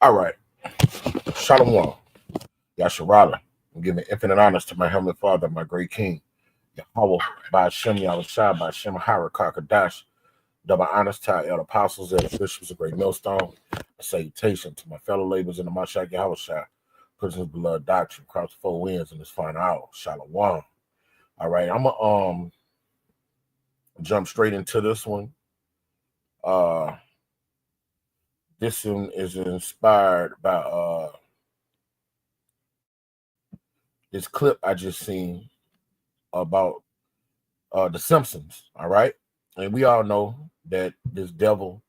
All right. Shalom. Yasharala. I'm giving infinite honors to my heavenly father, my great king. Yahweh, by Hashem, Yahushua, by Hashem, Harakakadash. Double honors to our elder apostles and bishops of Great Millstone. A salutation to my fellow laborers in the Mashak Yahushua, prisoners beloved doctrine, across the four winds in this final hour. Shalom. All right, I'm gonna jump straight into this one. This one is inspired by this clip I just seen about the Simpsons. All right, and we all know that this devil,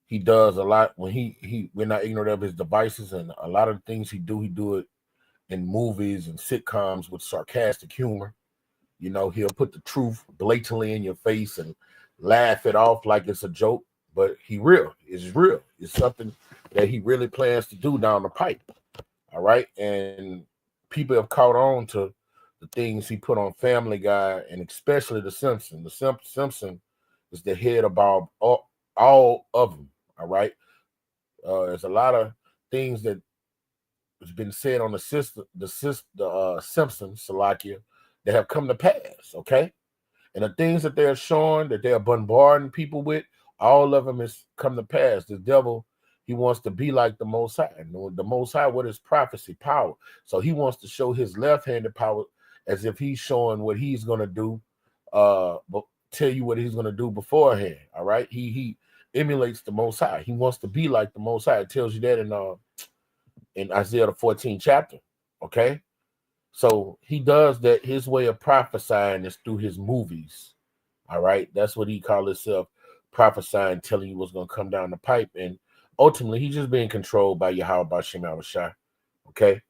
he does a lot when we're not ignorant of his devices, and a lot of the things he do it in movies and sitcoms with sarcastic humor. You know, he'll put the truth blatantly in your face and laugh it off like it's a joke, but it's real. It's something that he really plans to do down the pipe. All right. And people have caught on to the things he put on Family Guy, and especially the Simpsons. The Simpson is the head of all of them. All right. There's a lot of things that has been said on the Simpsons, Salakia, that have come to pass, okay? And the things that they're showing, that they're bombarding people with, all of them has come to pass. The devil, he wants to be like the Most High. And the Most High, what is prophecy? Power. So he wants to show his left-handed power as if he's showing what he's going to do, but tell you what he's going to do beforehand, all right? He emulates the Most High. He wants to be like the Most High. It tells you that in Isaiah the 14th chapter, okay? So he does that. His way of prophesying is through his movies. All right. That's what he calls himself, prophesying, telling you what's going to come down the pipe. And ultimately, he's just being controlled by Yahweh Bashem Yahushua. Okay.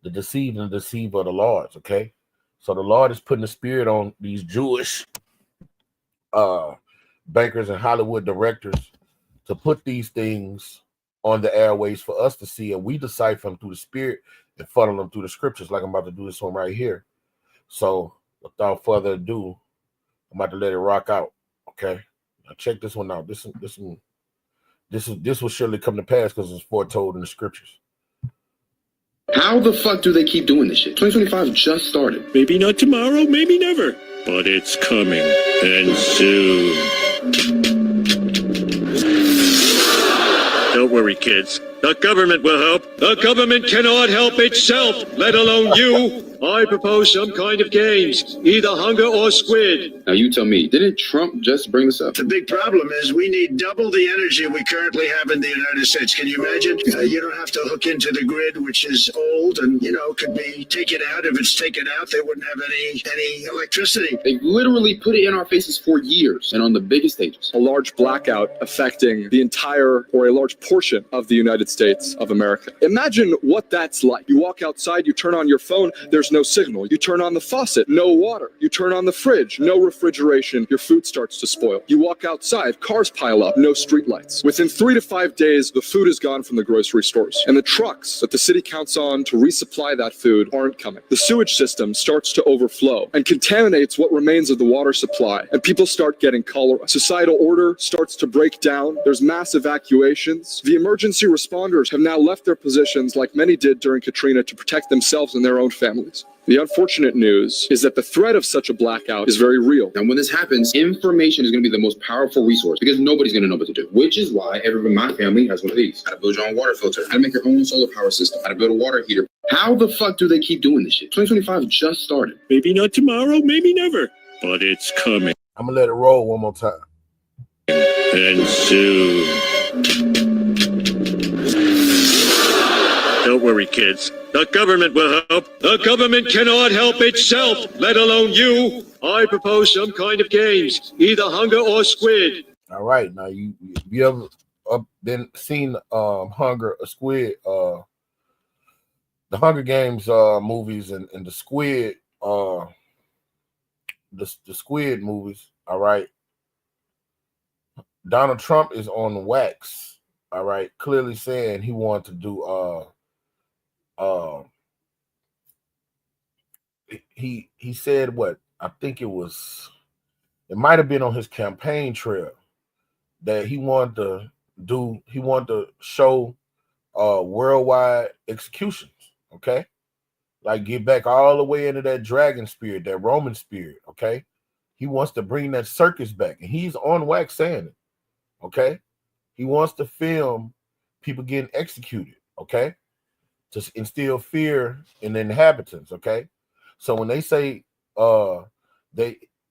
The deceived and the deceiver of the Lords. Okay. So the Lord is putting the spirit on these Jewish bankers and Hollywood directors to put these things on the airways for us to see, and we decipher them through the spirit and funnel them through the scriptures, like I'm about to do this one right here. So without further ado, I'm about to let it rock out. Okay, now check this one out. This will surely come to pass because it's foretold in the scriptures. How the fuck do they keep doing this shit? 2025 just started. Maybe not tomorrow, maybe never, but it's coming, and soon. Don't worry, kids. The government will help. The government cannot help itself, let alone you. I propose some kind of games, either hunger or squid. Now you tell me, didn't Trump just bring this up? The big problem is we need double the energy we currently have in the United States. Can you imagine? You don't have to hook into the grid, which is old and, could be taken out. If it's taken out, they wouldn't have any electricity. They've literally put it in our faces for years and on the biggest stages. A large blackout affecting the entire or a large portion of the United States of America. Imagine what that's like. You walk outside, you turn on your phone, there's no signal. You turn on the faucet, no water. You turn on the fridge, no refrigeration. Your food starts to spoil. You walk outside, cars pile up, no streetlights. Within 3 to 5 days, the food is gone from the grocery stores. And the trucks that the city counts on to resupply that food aren't coming. The sewage system starts to overflow and contaminates what remains of the water supply. And people start getting cholera. Societal order starts to break down. There's mass evacuations. The emergency responders have now left their positions like many did during Katrina to protect themselves and their own families. The unfortunate news is that the threat of such a blackout is very real. And when this happens, information is going to be the most powerful resource because nobody's going to know what to do. Which is why everyone in my family has one of these. How to build your own water filter. How to make your own solar power system. How to build a water heater. How the fuck do they keep doing this shit? 2025 just started. Maybe not tomorrow, maybe never, but it's coming. I'm going to let it roll one more time. And soon. Don't worry, kids. The government will help. The government cannot help itself, let alone you. I propose some kind of games, either hunger or squid. All right. Now, you ever seen Hunger or Squid? The Hunger Games movies and the Squid the Squid movies. All right. Donald Trump is on wax. All right, clearly saying he wanted to do he said what I think it might have been on his campaign trail that he wanted to show worldwide executions. Okay, like get back all the way into that dragon spirit, that Roman spirit. Okay, he wants to bring that circus back, and he's on wax saying it. Okay, he wants to film people getting executed. Okay, to instill fear in the inhabitants. Okay, so when they say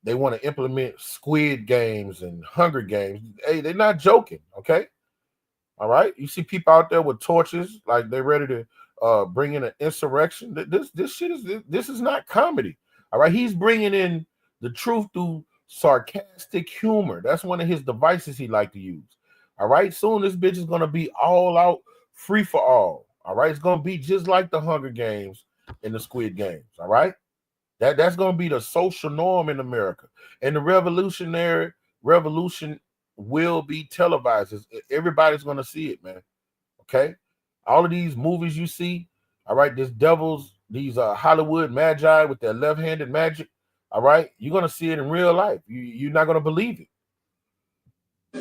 they want to implement Squid Games and Hunger Games, hey, they're not joking. Okay, all right. You see people out there with torches, like they're ready to bring in an insurrection. This shit is not comedy. All right, he's bringing in the truth through sarcastic humor. That's one of his devices he like to use. All right, soon this bitch is gonna be all out free for all. All right, it's gonna be just like the Hunger Games and the Squid Games. All right, that's gonna be the social norm in America, and the revolution will be televised. Everybody's gonna see it, man. Okay, all of these movies you see, all right, these Hollywood magi with their left-handed magic, all right, you're gonna see it in real life. You're not gonna believe it.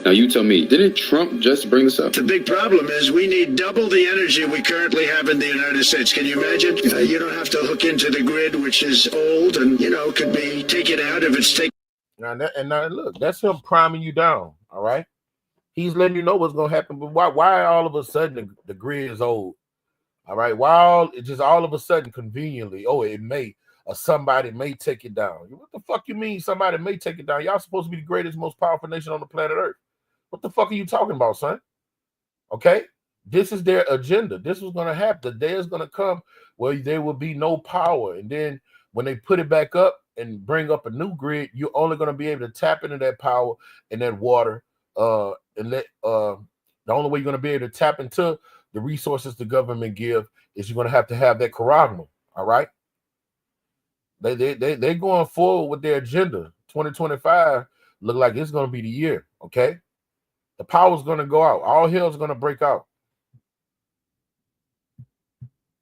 Now you tell me, didn't Trump just bring this up? The big problem is we need double the energy we currently have in the United States. Can you imagine? You don't have to hook into the grid, which is old and, could be taken out if it's taken. Now look, that's him priming you down, all right? He's letting you know what's going to happen, but why all of a sudden the grid is old, all right? Why just all of a sudden conveniently, somebody may take it down. What the fuck you mean somebody may take it down? Y'all supposed to be the greatest, most powerful nation on the planet Earth. What the fuck are you talking about, son? Okay? This is their agenda. This was going to happen. The day is going to come where there will be no power. And then when they put it back up and bring up a new grid, you're only going to be able to tap into that power and that water. The only way you're going to be able to tap into the resources the government give is you're going to have that corogmal. All right? They're going forward with their agenda. 2025 look like it's going to be the year. Okay? The power's going to go out. All hell's going to break out.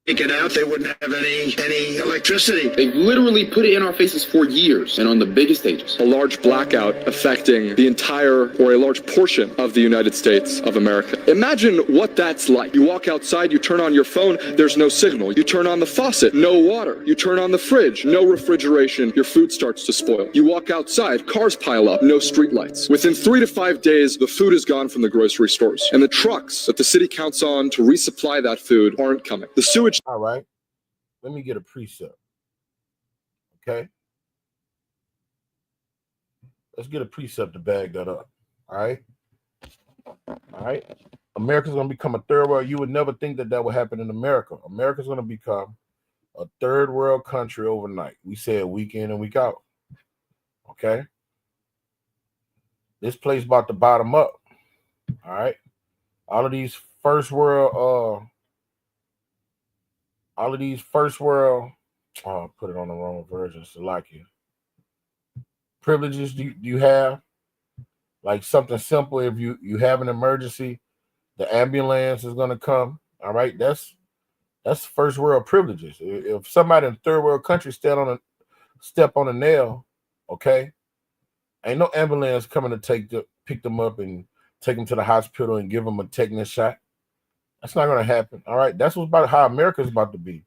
Taken out, they wouldn't have any electricity. They've literally put it in our faces for years and on the biggest stages. A large blackout affecting the entire or a large portion of the United States of America. Imagine what that's like. You walk outside, you turn on your phone, there's no signal. You turn on the faucet, no water. You turn on the fridge, no refrigeration, your food starts to spoil. You walk outside, cars pile up, no streetlights. Within 3 to 5 days, the food is gone from the grocery stores. And the trucks that the city counts on to resupply that food aren't coming. The sewage. All right, let me get a precept. Okay, let's get a precept to bag that up. All right. America's going to become a third world. You would never think that would happen in America. America's going to become a third world country overnight. We said week in and week out. Okay, this place about to bottom up. All right, all of these first world. Put it on the wrong version, Salakia. Privileges you have, like something simple. If you have an emergency, the ambulance is gonna come. All right, that's first world privileges. If somebody in a third world country step on a nail, okay, ain't no ambulance coming to pick them up and take them to the hospital and give them a tetanus shot. That's not going to happen. All right. That's about how America's about to be.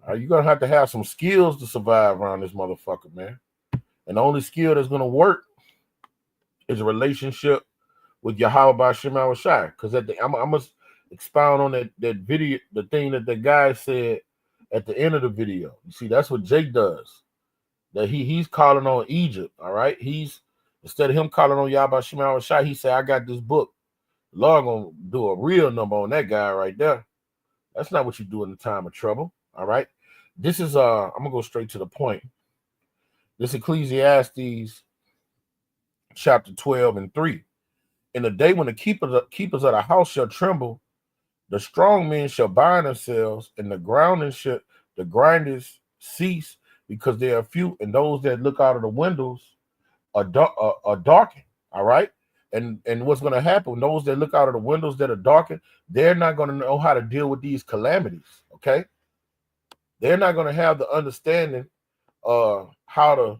All right. You're going to have some skills to survive around this motherfucker, man. And the only skill that's going to work is a relationship with Yahweh B'Shem Shai. Because I must expound on that video, the thing that the guy said at the end of the video. You see, that's what Jake does. That he's calling on Egypt. All right. Instead of him calling on Yahweh B'Shem Shai, he said, I got this book. Lord gonna do a real number on that guy right there. That's not what you do in the time of trouble. All right. This is I'm gonna go straight to the point. This Ecclesiastes chapter 12:3. In the day when the keepers of the house shall tremble, the strong men shall bind themselves, and the grinders cease, because they are few, and those that look out of the windows are darkened. All right. And what's going to happen, those that look out of the windows that are darkened, they're not going to know how to deal with these calamities, okay? They're not going to have the understanding how to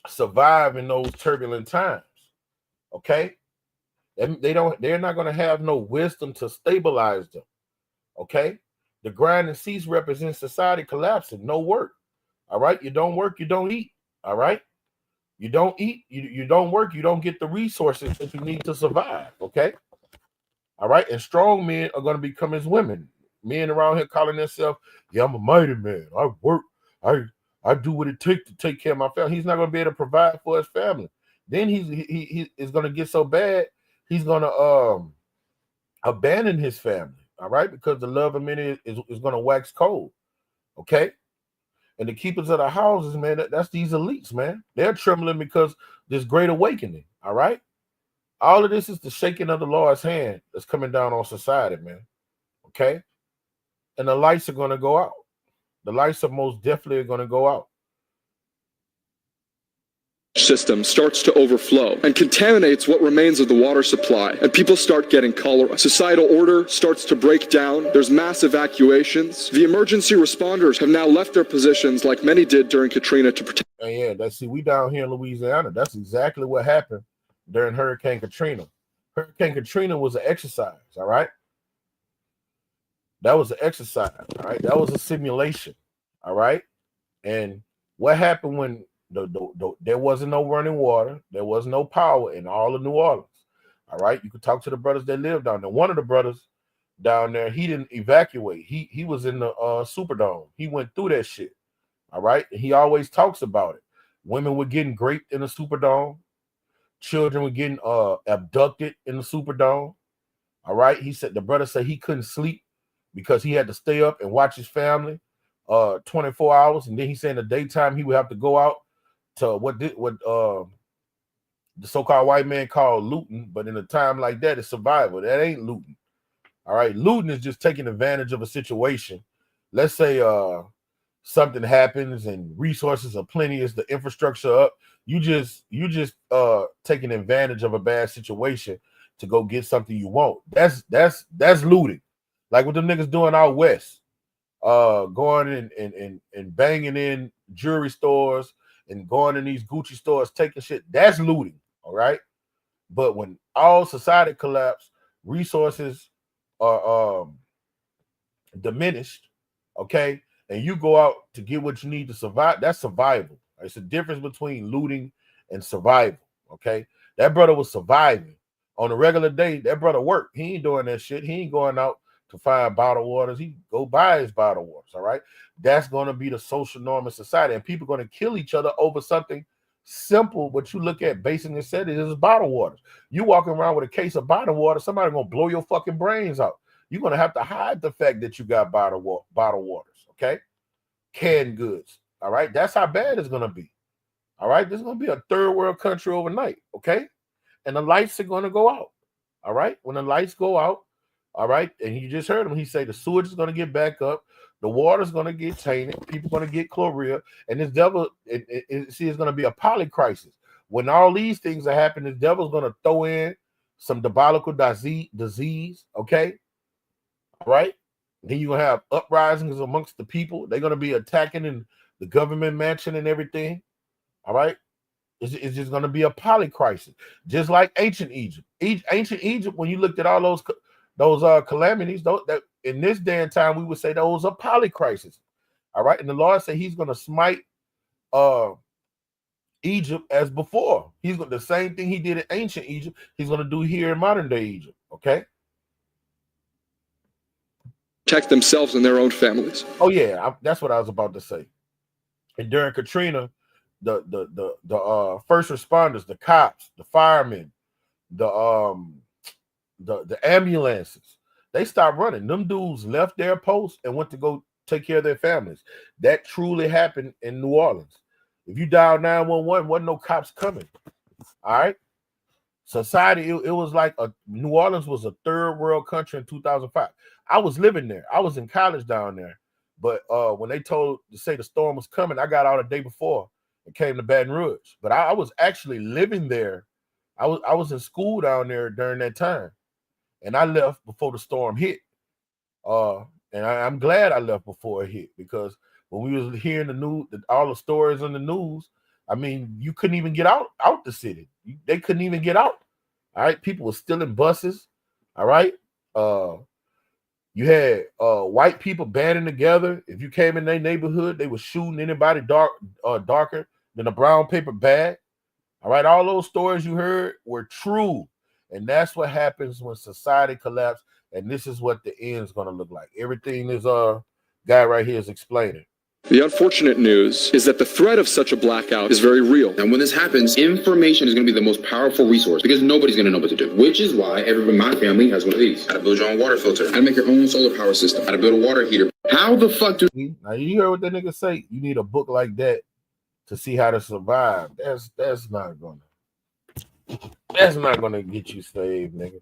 survive in those turbulent times, okay? And they're not going to have no wisdom to stabilize them. Okay? The grind and cease represents society collapsing, no work. All right? You don't work, you don't eat. All right? You don't eat, you don't work, you don't get the resources that you need to survive. Okay? All right? And strong men are going to become as women. Men around here calling themselves, yeah, I'm a mighty man. I work, I do what it takes to take care of my family. He's not going to be able to provide for his family. Then he is going to get so bad, he's going to abandon his family. All right, because the love of many is going to wax cold. Okay, and the keepers of the houses, man, that's these elites, man. They're trembling because this great awakening. All right, all of this is the shaking of the Lord's hand that's coming down on society, man. Okay, and the lights are going to go out. The lights are most definitely going to go out. System starts to overflow and contaminates what remains of the water supply, and people start getting cholera. Societal order starts to break down. There's mass evacuations. The emergency responders have now left their positions like many did during Katrina to protect. And yeah, we down here in Louisiana. That's exactly what happened during Hurricane Katrina. Hurricane Katrina was an exercise, all right? That was an exercise, all right? That was a simulation, all right? And what happened when there wasn't no running water, there was no power in all of New Orleans, all right? You could talk to the brothers that lived down there. One of the brothers down there, he didn't evacuate. He was in the Superdome. He went through that shit, all right? And he always talks about it. Women were getting raped in the Superdome. Children were getting abducted in the Superdome, all right? He said, the brother said he couldn't sleep because he had to stay up and watch his family 24 hours. And then he said in the daytime he would have to go out to what the so-called white man called looting, but in a time like that, it's survival. That ain't looting. All right, looting is just taking advantage of a situation. Let's say something happens and resources are plenty, is the infrastructure up. You just taking advantage of a bad situation to go get something you want. That's looting. Like what them niggas doing out west, going and banging in jewelry stores and going in these Gucci stores, taking shit. That's looting, all right? But when all society collapse, resources are diminished, okay, and you go out to get what you need to survive, that's survival. It's a difference between looting and survival, okay? That brother was surviving. On a regular day, that brother worked. He ain't doing that shit. He ain't going out to find bottled waters. He go buy his bottled waters, all right? That's going to be the social norm in society, and people are going to kill each other over something simple, but you look at basic necessities is bottled waters. You walking around with a case of bottled water, somebody going to blow your fucking brains out. You're going to have to hide the fact that you got bottled waters, okay? Canned goods, all right? That's how bad it's going to be, all right? This is going to be a third world country overnight, okay? And the lights are going to go out, all right? When the lights go out, all right, and you just heard him. He say the sewage is going to get back up, the water is going to get tainted, people are going to get chlorella, and this devil, it's going to be a poly crisis. When all these things are happening, this devil's going to throw in some diabolical disease, okay? All right? Then you're going to have uprisings amongst the people. They're going to be attacking in the government mansion and everything, all right? It's just going to be a poly crisis, just like ancient Egypt. Ancient Egypt, when you looked at all those calamities, that in this day and time we would say those are poly crises. All right, and the Lord said He's going to smite Egypt as before. He's going the same thing He did in ancient Egypt. He's going to do here in modern day Egypt. Okay. Protect themselves and their own families. Oh yeah, that's what I was about to say. And during Katrina, the first responders, the cops, the firemen, the ambulances, they stopped running. Them dudes left their posts and went to go take care of their families. That truly happened in New Orleans. If you dial 911, wasn't no cops coming. All right. Society, it was like New Orleans was a third world country in 2005. I was living there. I was in college down there. But when they say the storm was coming, I got out a day before and came to Baton Rouge. But I was actually living there. I was in school down there during that time. And I left before the storm hit. And I'm glad I left before it hit, because when we was hearing the news, all the stories on the news, I mean, you couldn't even get out the city. They couldn't even get out. All right, people were stealing buses. All right, you had white people banding together. If you came in their neighborhood, they were shooting anybody darker than a brown paper bag. All right, all those stories you heard were true, and that's what happens when society collapses. And this is what the end is going to look like. Everything this guy right here is explaining. The unfortunate news is that the threat of such a blackout is very real. And when this happens, information is going to be the most powerful resource because nobody's going to know what to do. Which is why everybody in my family has one of these. How to build your own water filter. How to make your own solar power system. How to build a water heater. How the fuck do... Now, you heard what that nigga say? You need a book like that to see how to survive. That's not gonna get you saved, nigga.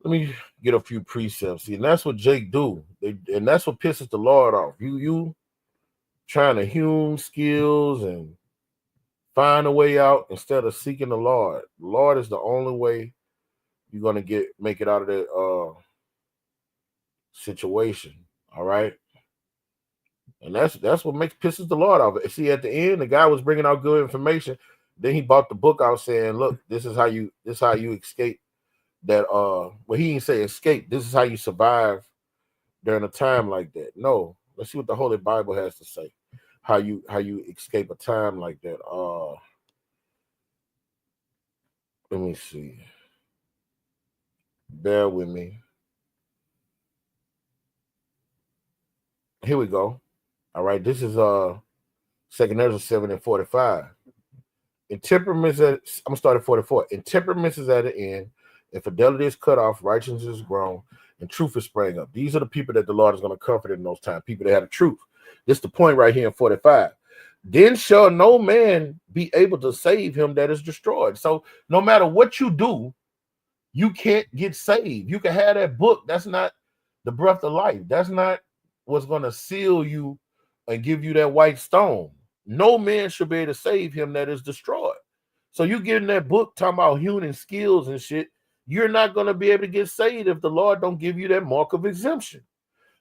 Let me get a few precepts. See, and that's what Jake do. And that's what pisses the Lord off. You trying to hewn skills and find a way out instead of seeking the Lord. The Lord is the only way you're gonna make it out of that situation. All right. And that's what pisses the Lord off. See, at the end, the guy was bringing out good information. Then he bought the book out saying, look, this is how you escape that well, he didn't say escape. This is how you survive during a time like that. No, let's see what the Holy Bible has to say. How you escape a time like that. Let me see. Bear with me. Here we go. All right, this is 2 Ezra 7:45. Intemperance I'm gonna start at 44. Intemperance is at the end, and fidelity is cut off, righteousness is grown, and truth is sprang up. These are the people that the Lord is going to comfort in those times, people that have the truth. This is the point right here in 45. Then shall no man be able to save him that is destroyed. So no matter what you do, you can't get saved. You can have that book. That's not the breath of life. That's not what's going to seal you and give you that white stone. No man should be able to save him that is destroyed. So you getting that book talking about human skills and shit, you're not going to be able to get saved if the Lord don't give you that mark of exemption,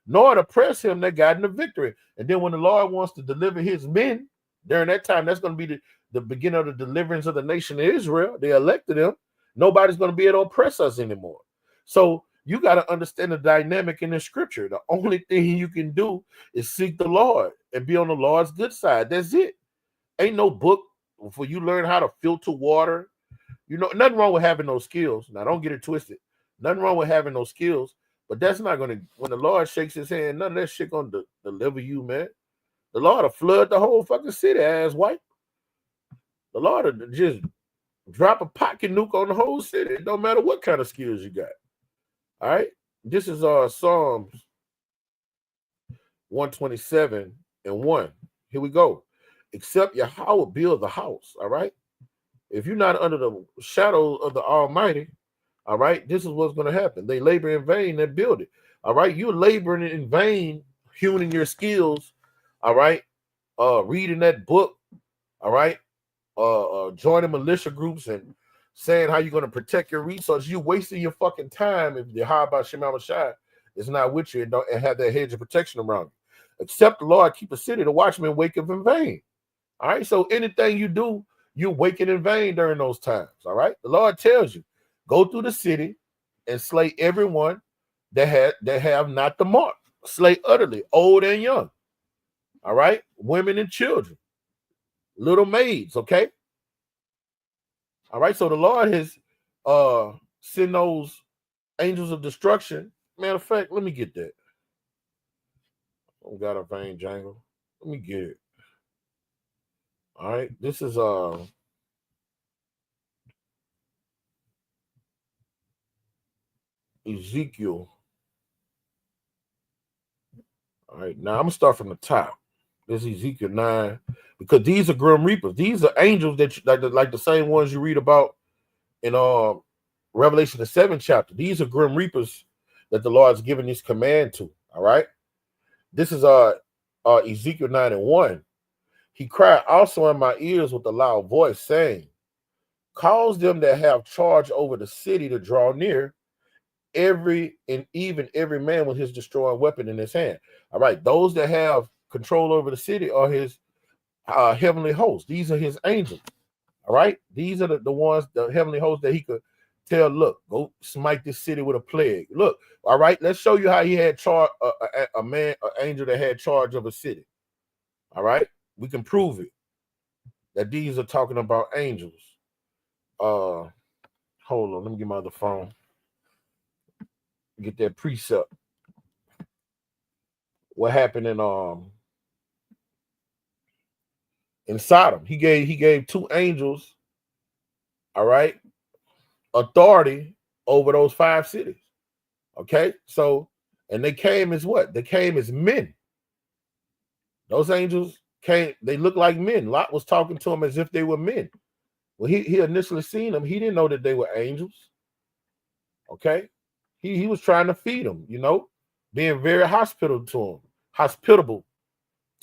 nor to press him that got in the victory. And then when the Lord wants to deliver his men, during that time, that's going to be the beginning of the deliverance of the nation of Israel. They elected him. Nobody's going to be able to oppress us anymore. So you got to understand the dynamic in the scripture. The only thing you can do is seek the Lord and be on the Lord's good side. That's it. Ain't no book for you learn how to filter water. You know, nothing wrong with having those skills. Now, don't get it twisted. Nothing wrong with having those skills, but that's not going to, when the Lord shakes his hand, none of that shit going to deliver you, man. The Lord will flood the whole fucking city, ass white. The Lord will just drop a pocket nuke on the whole city. It don't matter what kind of skills you got. All right? This is Psalms 127:1. Here we go. Except Yahweh build the house, all right? If you're not under the shadow of the Almighty, all right, this is what's going to happen. They labor in vain that build it, all right? You're laboring in vain, honing your skills, all right? Reading that book, all right? Joining militia groups and saying how you're going to protect your resources. You're wasting your fucking time if the Yahweh Shema Shai is not with you and have that hedge of protection around you. Except the Lord keep a city, the watchman wake up in vain. All right, so anything you do, you're waking in vain during those times. All right, the Lord tells you, go through the city and slay everyone that have not the mark. Slay utterly, old and young. All right, women and children, little maids. Okay. All right, so the Lord has sent those angels of destruction. Matter of fact, let me get that. Oh, got a vain jangle. Let me get it. All right, this is Ezekiel. All right, now I'm gonna start from the top. This is Ezekiel 9, because these are grim reapers. These are angels that like the same ones you read about in Revelation the 7th chapter. These are grim reapers that the Lord's given this command to. All right, this is Ezekiel 9:1. He cried also in my ears with a loud voice, saying, cause them that have charge over the city to draw near, even every man with his destroying weapon in his hand. All right, those that have control over the city are his heavenly hosts. These are his angels. All right, these are the ones, the heavenly hosts that he could tell, look, go smite this city with a plague. Look, all right, let's show you how he had charge a man, an angel that had charge of a city. All right, we can prove it that these are talking about angels. Hold on, let me get my other phone. Get that precept. What happened in Sodom? He gave two angels, all right, authority over those 5 cities. Okay, so and they came as what? They came as men. Those angels came, they looked like men. Lot was talking to them as if they were men. When he initially seen them, he didn't know that they were angels. Okay, he was trying to feed them, you know, being very hospitable to them.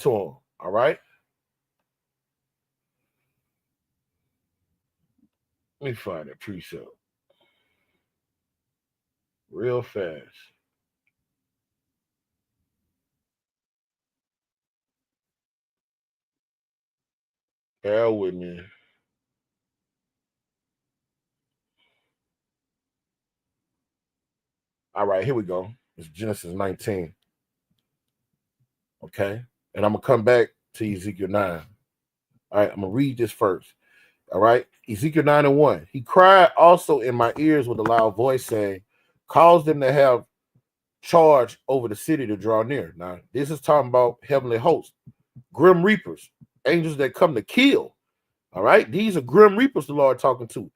All right. Let me find that precept real fast. Bear with me. All right, here we go. It's Genesis 19. Okay. And I'm going to come back to Ezekiel 9. All right, I'm going to read this first. All right. Ezekiel 9:1. He cried also in my ears with a loud voice, saying, cause them to have charge over the city to draw near. Now, this is talking about heavenly hosts, grim reapers, angels that come to kill. All right. These are grim reapers the Lord talking to.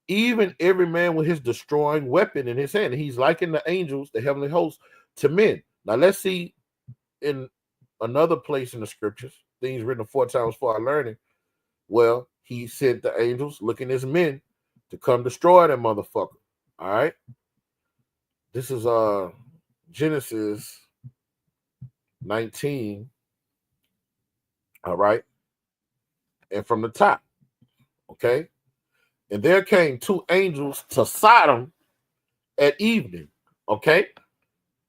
Even every man with his destroying weapon in his hand. He's liking the angels, the heavenly hosts, to men. Now, let's see in another place in the scriptures, things written 4 times for our learning. Well, he sent the angels looking as men to come destroy that motherfucker. All right. This is Genesis 19. All right. And from the top. Okay. And there came 2 angels to Sodom at evening. Okay.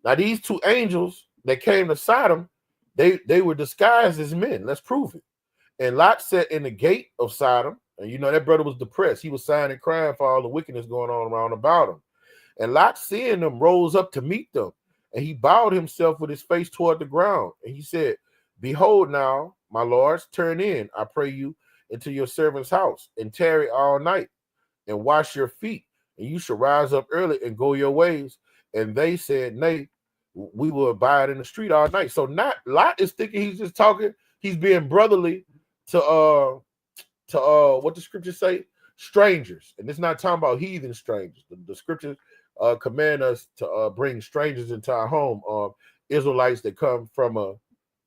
Now, these 2 angels that came to Sodom, they were disguised as men. Let's prove it. And Lot sat in the gate of Sodom. And you know, that brother was depressed. He was sighing and crying for all the wickedness going on around about him. And Lot, seeing them, rose up to meet them. And he bowed himself with his face toward the ground. And he said, behold now, my lords, turn in, I pray you, into your servant's house, and tarry all night, and wash your feet. And you shall rise up early and go your ways. And they said, nay, we will abide in the street all night. So not Lot is thinking he's just talking, he's being brotherly to what the scriptures say, strangers. And it's not talking about heathen strangers. The scriptures command us to bring strangers into our home. Israelites that come from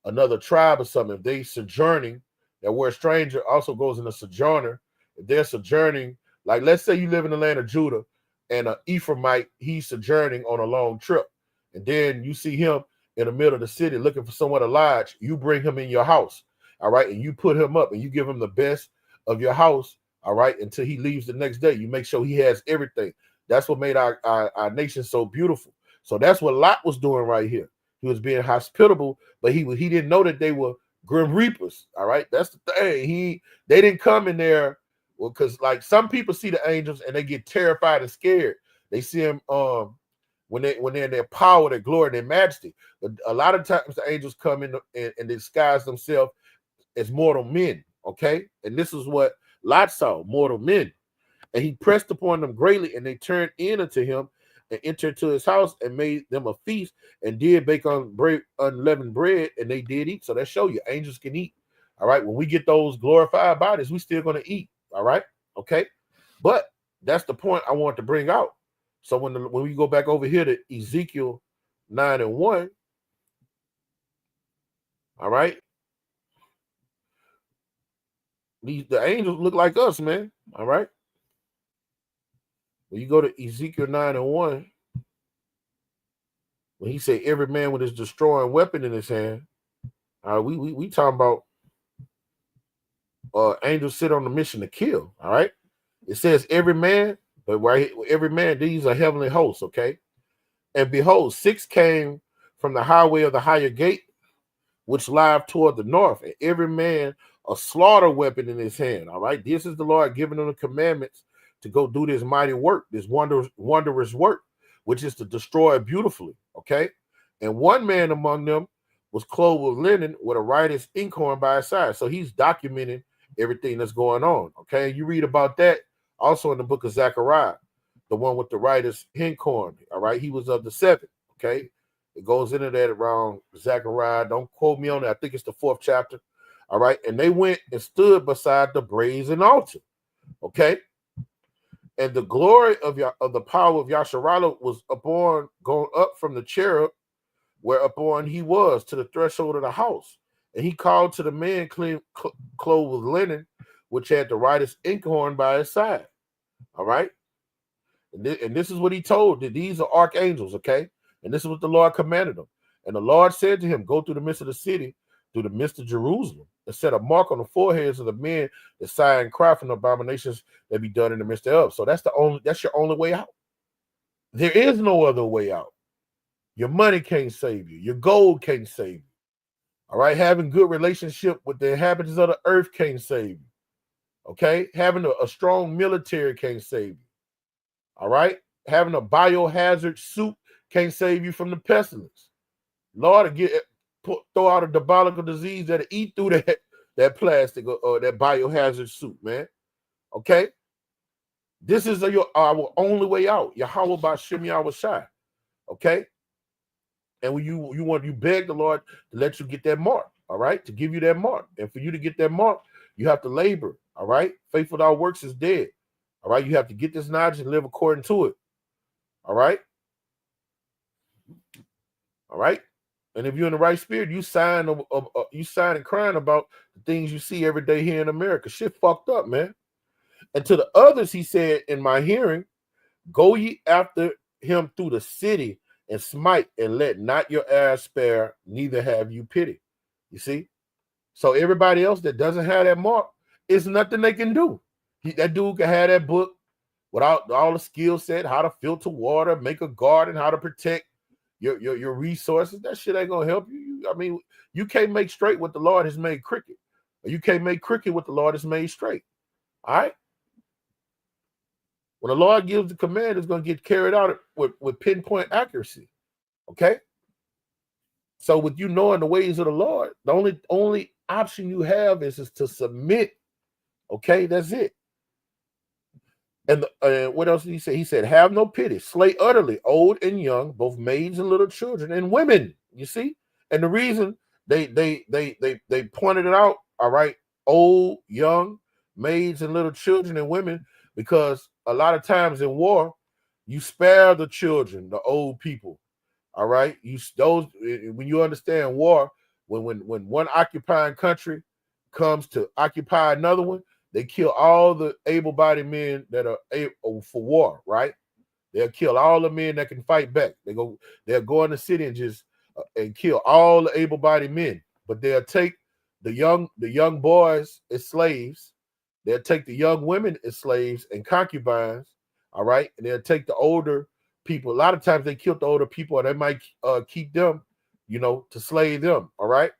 another tribe or something, if they sojourning, that word stranger also goes in a sojourner. If they're sojourning, like let's say you live in the land of Judah and an Ephraimite, he's sojourning on a long trip. And then you see him in the middle of the city looking for somewhere to lodge. You bring him in your house. All right. And you put him up and you give him the best of your house. All right. Until he leaves the next day. You make sure he has everything. That's what made our nation so beautiful. So that's what Lot was doing right here. He was being hospitable, but he didn't know that they were grim reapers. All right. That's the thing. They didn't come in there. Well, because like some people see the angels and they get terrified and scared. They see them when they're in their power, their glory, their majesty. But a lot of times the angels come in and disguise themselves as mortal men. Okay. And this is what Lot saw, mortal men. And he pressed upon them greatly, and they turned in unto him and entered to his house and made them a feast and did bake unleavened bread, and they did eat. So that show you angels can eat. All right. When we get those glorified bodies, we still going to eat. All right. Okay. But that's the point I want to bring out. So when we go back over here to Ezekiel 9:1, all right, the angels look like us, man. All right. When you go to Ezekiel 9:1, when he said every man with his destroying weapon in his hand, we talking about angels sit on the mission to kill. All right. It says every man, but right, every man, these are heavenly hosts, okay? And behold, 6 came from the highway of the higher gate, which lieth toward the north, and every man a slaughter weapon in his hand. All right. This is the Lord giving them the commandments to go do this mighty work, this wondrous work, which is to destroy it beautifully. Okay. And one man among them was clothed with linen with a writer's inkhorn by his side. So he's documenting everything that's going on. Okay. You read about that also in the book of Zechariah, the one with the writer's inkhorn. All right. He was of the seven. Okay. It goes into that around Zechariah. Don't quote me on it. I think it's the 4th chapter. All right. And they went and stood beside the brazen altar. Okay. And the glory of the power of Yasharallah was upon going up from the cherub whereupon he was to the threshold of the house. And he called to the man clothed with linen, which had the writer's inkhorn by his side. All right. And this is what he told that these are archangels. Okay. And this is what the Lord commanded them. And the Lord said to him, go through the midst of the city, through the midst of Jerusalem, and set a mark on the foreheads of the men that sigh and cry from the abominations that be done in the midst thereof. So that's your only way out. There is no other way out. Your money can't save you. Your gold can't save you. All right. Having good relationship with the inhabitants of the earth can't save you. Okay. Having a strong military can't save you. All right. Having a biohazard suit can't save you from the pestilence. Lord, throw out a diabolical disease that'll eat through that plastic or that biohazard suit, man. Okay? This is our only way out. Yahweh Ba'Shem Yahweh Shai. Okay? And when you beg the Lord to let you get that mark, all right? To give you that mark. And for you to get that mark, you have to labor, all right? Faith without works is dead. All right? You have to get this knowledge and live according to it. All right? All right. And if you're in the right spirit, you sign and crying about the things you see every day here in America. Shit fucked up, man. And to the others, he said, in my hearing, go ye after him through the city and smite, and let not your eyes spare, neither have you pity. You see? So everybody else that doesn't have that mark, it's nothing they can do. That dude can have that book without all the skill set, how to filter water, make a garden, how to protect your resources. That shit ain't gonna help you. I mean, you can't make straight what the Lord has made crooked, or you can't make crooked what the Lord has made straight. All right. When the Lord gives the command, it's gonna get carried out with pinpoint accuracy. Okay. So with you knowing the ways of the Lord, the only option you have is to submit. Okay, that's it. And what else did he say? He said, have no pity, slay utterly, old and young, both maids and little children and women. You see? And the reason they pointed it out, all right, old, young, maids and little children and women, because a lot of times in war, you spare the children, the old people. All right. When you understand war, when one occupying country comes to occupy another one, they kill all the able-bodied men that are able for war, right? They'll kill all the men that can fight back. They'll go in the city and just and kill all the able-bodied men. But they'll take the young boys as slaves. They'll take the young women as slaves and concubines. All right, and they'll take the older people. A lot of times they kill the older people, and they might keep them, to slave them. All right.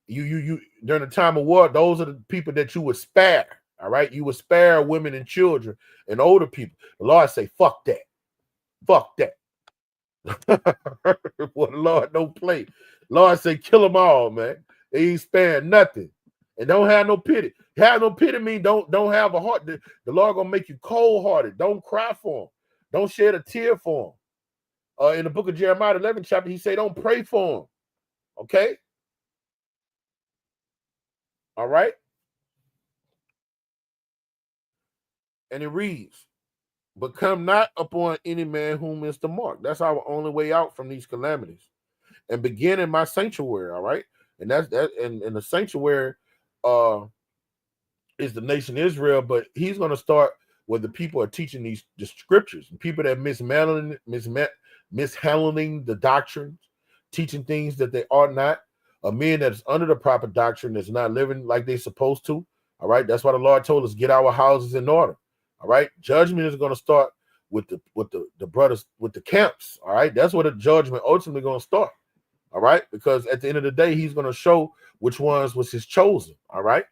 You during the time of war, those are the people that you would spare. All right, you would spare women and children and older people. The Lord say, "Fuck that, fuck that." Well, the Lord don't play. Lord say, "Kill them all, man. They ain't sparing nothing, and don't have no pity. Have no pity mean don't have a heart. The Lord gonna make you cold hearted. Don't cry for them. Don't shed a tear for them." In the book of Jeremiah, 11th chapter, he say, "Don't pray for them." Okay. All right. And it reads, "But come not upon any man whom is the mark." That's our only way out from these calamities. "And begin in my sanctuary." All right. And that's that. And the sanctuary is the nation Israel, but he's going to start where the people are teaching the scriptures, and people that mishandling the doctrines, teaching things that they are not. A man that's under the proper doctrine that's not living like they're supposed to. All right. That's why the Lord told us, get our houses in order. All right. Judgment is going to start with the brothers, with the camps. All right. That's where the judgment ultimately going to start. All right. Because at the end of the day, he's going to show which ones was his chosen. All right.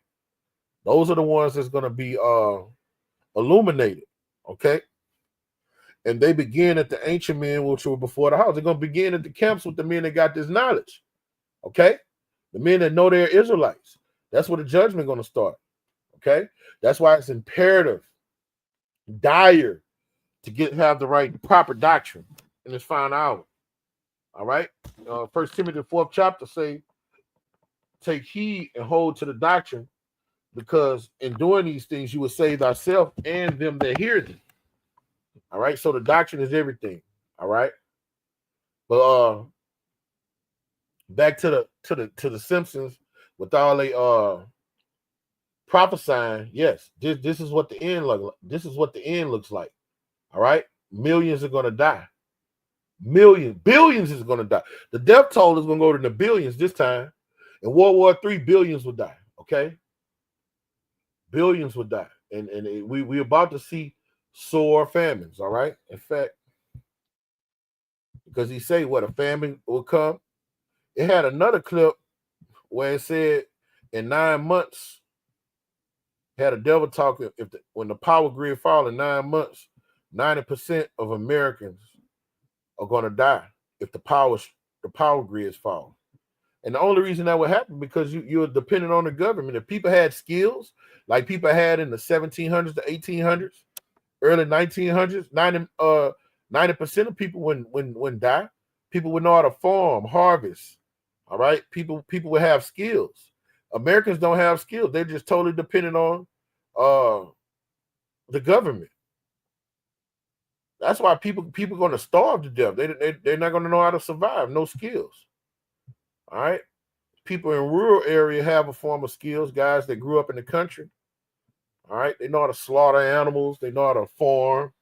Those are the ones that's going to be illuminated. Okay. And they begin at the ancient men, which were before the house. They're going to begin at the camps with the men that got this knowledge. Okay. The men that know they're Israelites. That's where the judgment going to start. Okay. That's why it's imperative, dire, to have the right proper doctrine in this final hour. All right. 1 Timothy 4th chapter say, take heed and hold to the doctrine, because in doing these things you will save thyself and them that hear thee. All right. So the doctrine is everything. All right. But back to the Simpsons with all they prophesying. Yes, this is what the end looks like. All right. Millions are gonna die. Billions is gonna die. The death toll is gonna go to the billions this time. In World War III, billions would die. Okay. Billions would die. And we're about to see sore famines. All right. In fact, because he say what a famine will come. It had another clip where it said in 9 months, had a devil talking, when the power grid fall in 9 months, 90% of Americans are going to die if the power grids fall. And the only reason that would happen because you're dependent on the government. If people had skills like people had in the 1700s, the 1800s, early 1900s, 90% of people when die, people would know how to farm, harvest. All right, people would have skills. Americans don't have skills. They're just totally dependent on the government. That's why people are going to starve to death. They're not going to know how to survive. No skills. All right. People in rural area have a form of skills. Guys that grew up in the country. All right. They know how to slaughter animals. They know how to farm.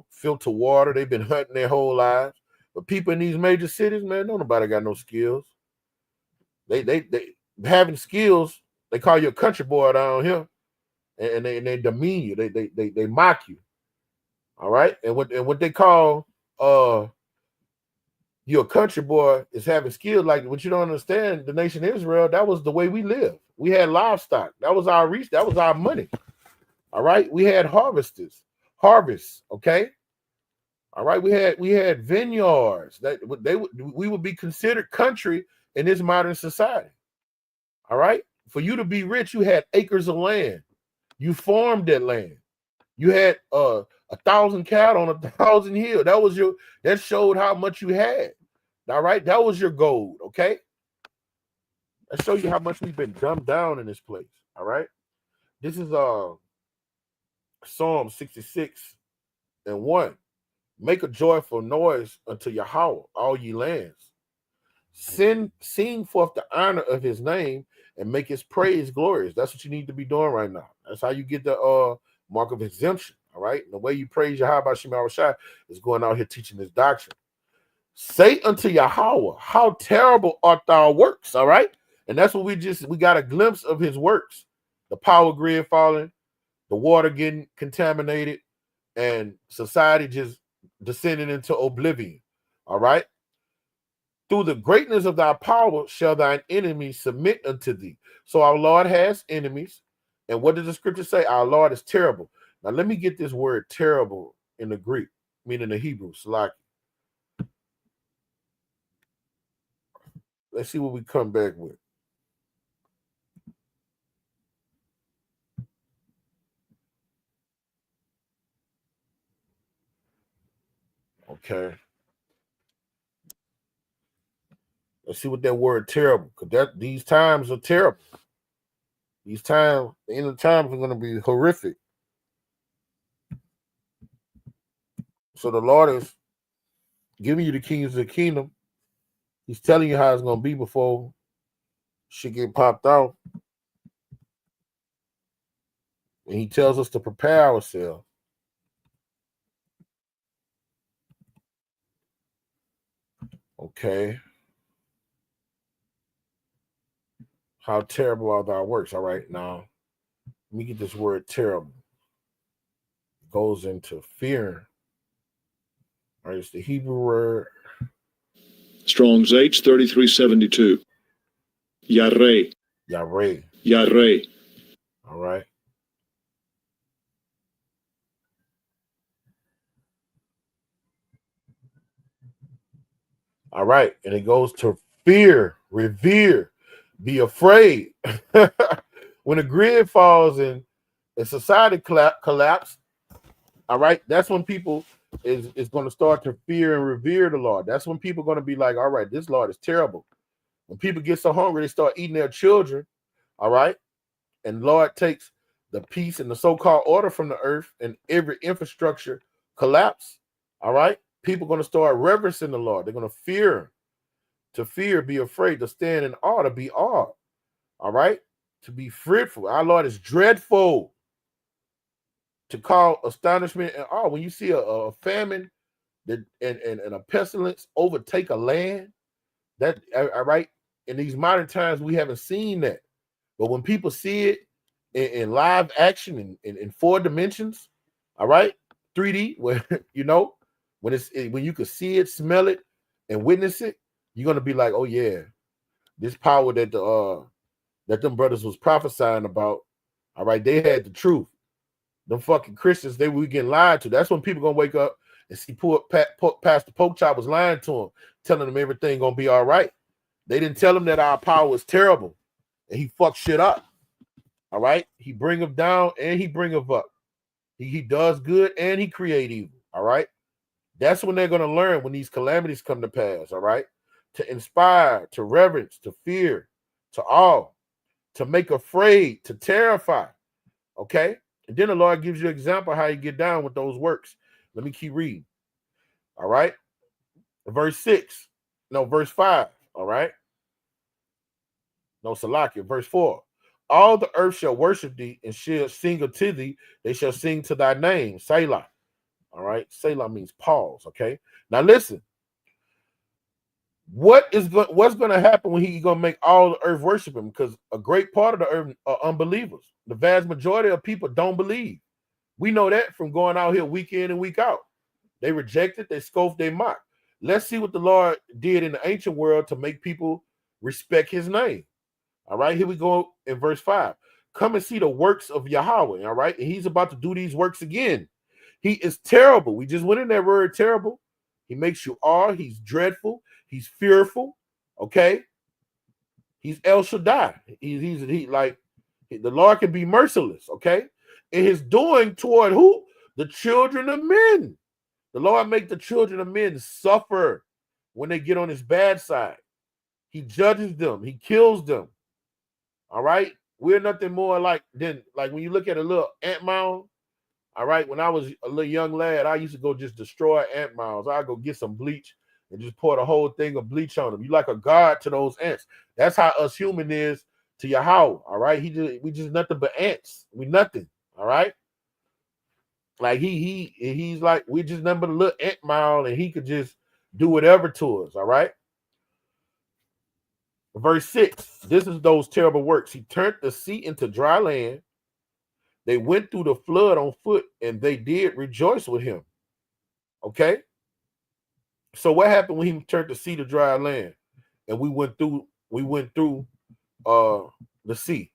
Filter water. They've been hunting their whole lives. But people in these major cities, man, nobody got no skills. They having skills. They call you a country boy down here, and they demean you. They mock you. All right, and what they call you a country boy is having skills. Like what you don't understand, the nation Israel, that was the way we lived. We had livestock. That was our reach. That was our money. All right, we had harvests. Okay. All right, we had vineyards we would be considered country in this modern society. All right, for you to be rich, you had acres of land. You farmed that land. You had 1,000 cattle on 1,000 hills. That showed how much you had. All right, that was your gold. Okay, that shows you how much we've been dumbed down in this place. All right, this is Psalm 66:1. Make a joyful noise unto Yahweh, all ye lands. Sing forth the honor of his name and make his praise glorious. That's what you need to be doing right now. That's how you get the mark of exemption. All right. And the way you praise Yahweh Shema Shai is going out here teaching this doctrine. Say unto Yahweh, how terrible art thy works. All right. And that's what we got a glimpse of his works. The power grid falling, the water getting contaminated, and society just descending into oblivion. All right. Through the greatness of thy power shall thine enemies submit unto thee. So our Lord has enemies. And what does the scripture say? Our Lord is terrible. Now let me get this word terrible in the Greek, meaning the Hebrew, Salaki. Let's see what we come back with. Okay. Let's see what that word terrible, because these times are terrible. These times, the end of times are going to be horrific. So the Lord is giving you the keys of the kingdom. He's telling you how it's going to be before shit get popped out. And he tells us to prepare ourselves. Okay. How terrible are thy works? All right, now let me get this word terrible. It goes into fear. All right, it's the Hebrew word. Strong's H 3372. Yareh. Yareh. Yareh. All right. All right. And it goes to fear, revere, be afraid. When the grid falls and society collapse, all right, that's when people is going to start to fear and revere the Lord. That's when people are going to be like, all right, this Lord is terrible. When people get so hungry, they start eating their children, all right? And Lord takes the peace and the so-called order from the earth and every infrastructure collapse, all right? People are going to start reverencing the Lord. They're going to fear, be afraid, to stand in awe, to be awed, all right? To be fearful. Our Lord is dreadful. To call astonishment and awe. When you see a famine that and a pestilence overtake a land, that all right. In these modern times, we haven't seen that. But when people see it in live action in 4 dimensions, all right, 3D, where when you can see it, smell it, and witness it, you're gonna be like, oh yeah, this power that them brothers was prophesying about, all right, they had the truth. Them fucking Christians, they were getting lied to. That's when people gonna wake up and see Pastor Pochop was lying to them, telling them everything gonna be all right. They didn't tell him that our power was terrible, and he fucked shit up. All right, he bring them down and he bring them up. He does good and he create evil. All right, that's when they're gonna learn when these calamities come to pass. All right, to inspire, to reverence, to fear, to awe, to make afraid, to terrify. Okay. And then the Lord gives you an example how you get down with those works. Let me keep reading. All right. Verse 6. No, verse 5. All right. No, Salakia. Verse 4. All the earth shall worship thee and shall sing unto thee. They shall sing to thy name. Selah. All right. Selah means pause. Okay. Now listen. What's going to happen when he's going to make all the earth worship him? Because a great part of the earth are unbelievers. The vast majority of people don't believe. We know that from going out here week in and week out. They reject it, they scoff, they mock. Let's see what the Lord did in the ancient world to make people respect his name. All right, here we go in verse 5. Come and see the works of Yahweh. All right, and he's about to do these works again. He is terrible. We just went in that word terrible. He makes you awe. He's dreadful. He's fearful. Okay. He's El Shaddai. He like the Lord can be merciless. Okay. And his doing toward who? The children of men. The Lord make the children of men suffer when they get on his bad side. He judges them. He kills them. All right. We're nothing more like when you look at a little ant mound. All right. When I was a little young lad, I used to go just destroy ant mounds. I'd go get some bleach and just pour the whole thing of bleach on them. You like a god to those ants. That's how us human is to Yahweh. All right. We just nothing but ants. We nothing. All right. Like he's like, we just nothing but a little ant mound and he could just do whatever to us. All right. Verse 6. This is those terrible works. He turned the sea into dry land. They went through the flood on foot and they did rejoice with him. Okay. So what happened when he turned the sea to dry land and we went through the sea?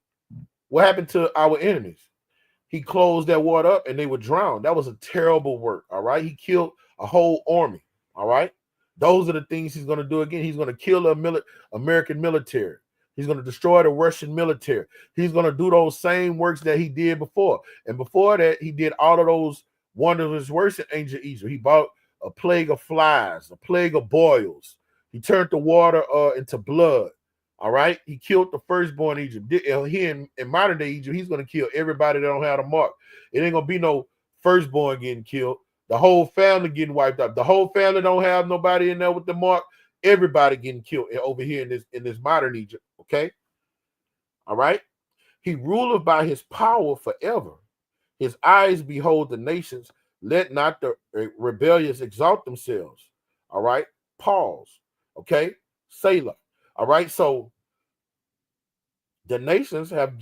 What happened to our enemies? He closed that water up and they were drowned. That was a terrible work. All right. He killed a whole army. All right. Those are the things he's going to do again. He's going to kill the American military. He's going to destroy the Russian military. He's going to do those same works that he did before. And before that, he did all of those wondrous works in ancient Egypt. He brought a plague of flies, a plague of boils. He turned the water into blood. All right. He killed the firstborn in Egypt. Here in modern day Egypt, he's going to kill everybody that don't have the mark. It ain't going to be no firstborn getting killed. The whole family getting wiped out. The whole family don't have nobody in there with the mark. Everybody getting killed over here in this modern Egypt. Okay. All right. He ruleth by his power forever. His eyes behold the nations. Let not the rebellious exalt themselves. All right. Pause. Okay. Selah. All right. So the nations have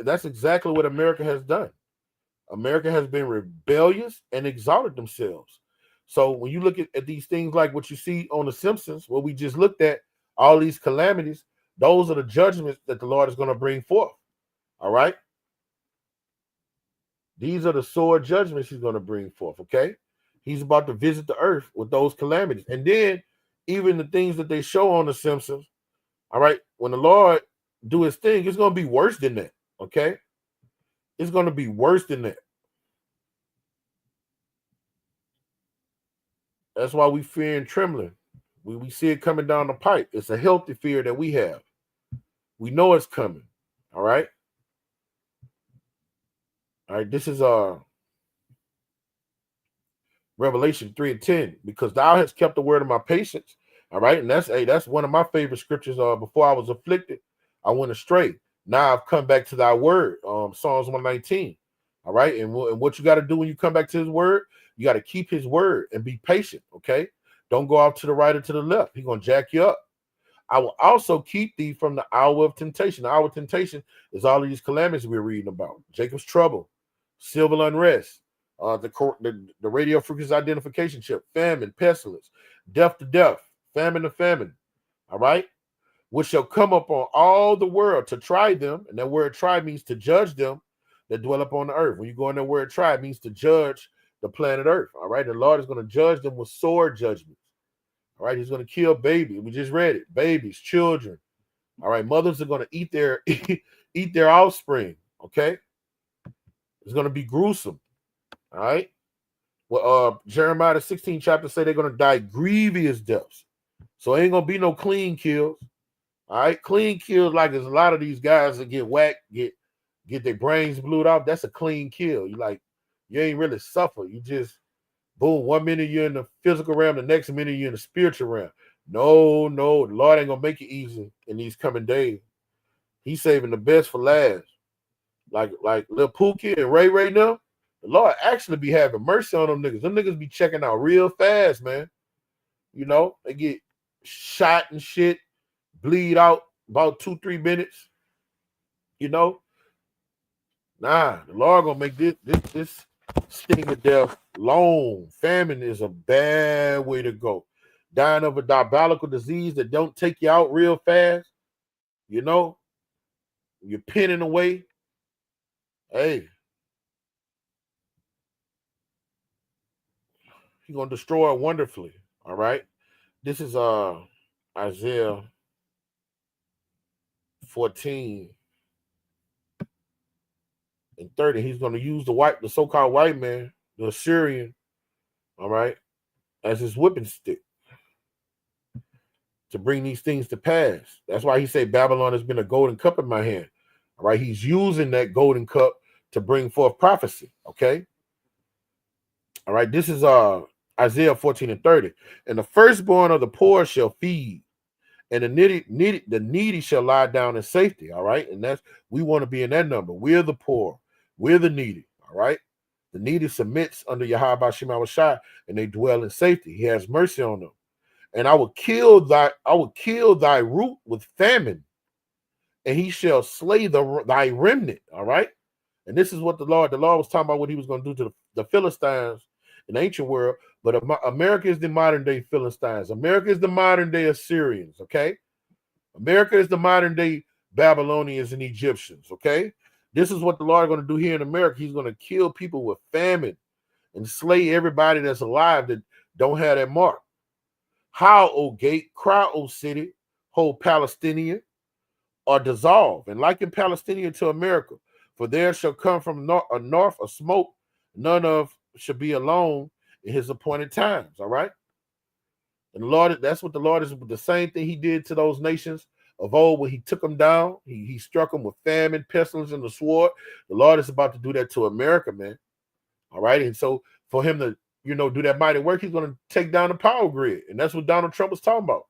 that's exactly what America has done. America has been rebellious and exalted themselves. So when you look at these things like what you see on the Simpsons, where we just looked at all these calamities, those are the judgments that the Lord is going to bring forth. All right. These are the sore judgments he's going to bring forth, okay? He's about to visit the earth with those calamities. And then even the things that they show on The Simpsons, all right, when the Lord do his thing, it's going to be worse than that, okay? It's going to be worse than that. That's why we fear and trembling. We see it coming down the pipe. It's a healthy fear that we have. We know it's coming, all right? All right, this is Revelation 3:10, because thou hast kept the word of my patience. All right, and that's one of my favorite scriptures. Before I was afflicted, I went astray. Now I've come back to thy word. Psalms 119. All right, and what you got to do when you come back to his word, you got to keep his word and be patient. Okay, don't go out to the right or to the left. He's gonna jack you up. I will also keep thee from the hour of temptation. The hour of temptation is all of these calamities we're reading about: Jacob's trouble, civil unrest, the radio frequency identification chip, famine, pestilence, death to death, famine to famine. All right, which shall come upon all the world to try them. And that word try means to judge them that dwell upon the earth. When you go in that word try, it means to judge the planet earth. All right, the Lord is going to judge them with sword judgments. All right, he's going to kill babies. We just read it. Babies, children. All right, mothers are going to eat their offspring. Okay, it's going to be gruesome. All right. Well, Jeremiah the 16th chapter say they're going to die grievous deaths. So it ain't going to be no clean kills. All right, clean kills, like there's a lot of these guys that get whacked, get their brains blew out. That's a clean kill. You ain't really suffer. You just boom. 1 minute you're in the physical realm, the next minute you're in the spiritual realm. No, the Lord ain't gonna make it easy in these coming days. He's saving the best for last. Like Lil Pookie and Ray now, the Lord actually be having mercy on them niggas. Them niggas be checking out real fast, man. You know, they get shot and shit, bleed out about 2-3 minutes. You know, the Lord gonna make this sting of death long. Famine is a bad way to go. Dying of a diabolical disease that don't take you out real fast. You know, you're pinning away. Hey, he's gonna destroy it wonderfully. All right. This is Isaiah 14 and 30. He's gonna use the so-called white man, the Assyrian, all right, as his whipping stick to bring these things to pass. That's why he said Babylon has been a golden cup in my hand. All right, he's using that golden cup to bring forth prophecy. Okay. All right, this is Isaiah 14 and 30. And the firstborn of the poor shall feed, and the needy shall lie down in safety. All right, and we want to be in that number. We're the poor, we're the needy. All right, the needy submits under Yahweh Shema Shai, and they dwell in safety. He has mercy on them. And I will kill thy root with famine, and he shall slay thy remnant. All right. And this is what the Lord was talking about, what he was going to do to the Philistines in the ancient world. But America is the modern day Philistines. America is the modern day Assyrians. Okay. America is the modern day Babylonians and Egyptians. Okay. This is what the Lord is going to do here in America. He's going to kill people with famine and slay everybody that's alive that don't have that mark. How, O gate, cry, O city, whole Palestinian, or dissolve, and liken Palestinian to America. For there shall come from north a smoke, none of shall be alone in his appointed times. All right. And the Lord, that's what the Lord is, the same thing he did to those nations of old when he took them down. He struck them with famine, pestilence, and the sword. The Lord is about to do that to America, man. All right. And so for him to, do that mighty work, he's going to take down the power grid. And that's what Donald Trump was talking about.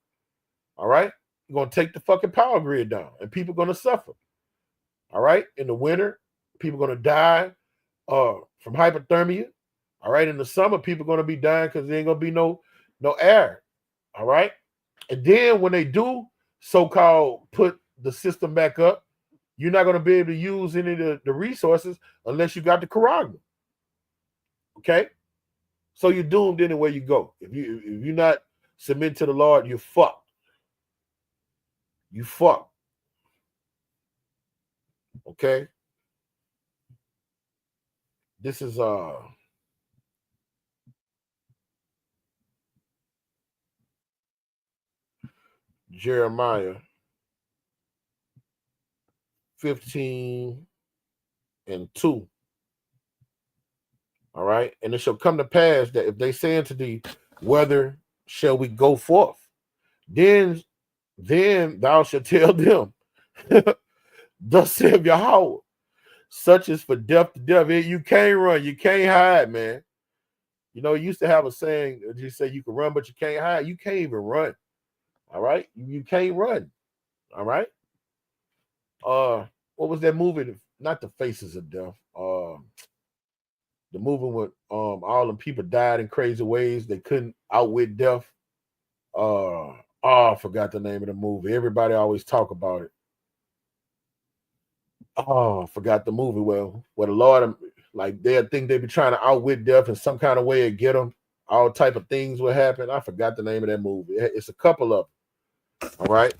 All right. He's going to take the fucking power grid down, and people are going to suffer. All right. In the winter, people are going to die from hypothermia. All right. In the summer, people are going to be dying because there ain't going to be no air. All right. And then when they do so-called put the system back up, you're not going to be able to use any of the resources unless you got the Corona. Okay. So you're doomed anywhere you go. If you're not submitting to the Lord, you're fucked. You fucked. Okay. This is Jeremiah 15 and 2. All right. And it shall come to pass that if they say unto thee, whether shall we go forth? Then thou shalt tell them, thus saith Yahweh, such is for death to death. You can't run, you can't hide, man. You know, you used to have a saying, you say you can run, but you can't hide. You can't even run. All right. You can't run. All right. What was that movie? Not The Faces of Death. The movie with all them people died in crazy ways. They couldn't outwit death. I forgot the name of the movie. Everybody always talk about it. I forgot the movie. Well, where the Lord, like they think they be trying to outwit death in some kind of way and get them. All type of things will happen. I forgot the name of that movie. It's a couple of them. All right,